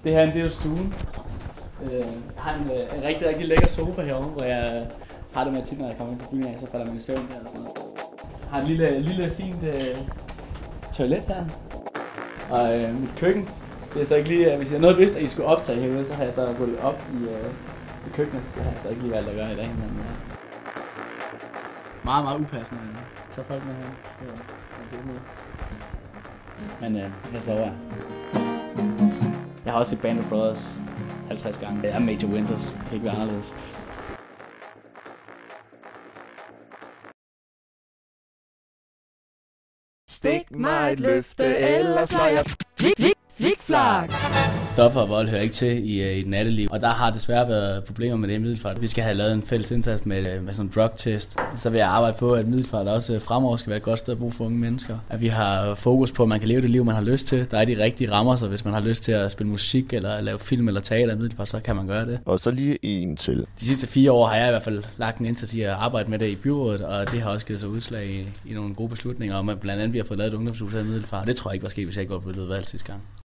Det her det er jo stuen. Jeg har en rigtig, rigtig lækker sofa herovre, hvor jeg har det med tit, når jeg kommer ind på byen af, så falder man i søvn der. Jeg har et lille fint toilet her. Og mit køkken, det er så ikke lige, hvis jeg noget vidste, at I skulle optage herude, så har jeg så gået op i køkkenet. Det har jeg så ikke lige valgt at gøre i dag. Men meget, meget upassende at tage folk med her. Men jeg sover her. Jeg har også set Band of Brothers 50 gange. Det er Major Winters. Det kan ikke være anderledes. Stik mig et løfte, ellers slår jeg flik-flak. Stoffer og vold hører ikke til i et natteliv, og der har desværre været problemer med det i Middelfart. Vi skal have lavet en fælles indsats med sådan en drug-test. Så vil jeg arbejde på, at Middelfart også fremover skal være et godt sted at bo for unge mennesker. At vi har fokus på, at man kan leve det liv, man har lyst til. Der er de rigtige rammer, så hvis man har lyst til at spille musik, eller lave film eller teater i Middelfart, så kan man gøre det. Og så lige en til. De sidste 4 år har jeg i hvert fald lagt en indsats i at arbejde med det i byrådet, og det har også givet sig udslag i nogle gode beslutninger om, at blandt andet vi har fået lavet et ungdomshus her i Middelfart. Det tror jeg ikke var sket, hvis jeg ikke var blevet valgt sidste gang.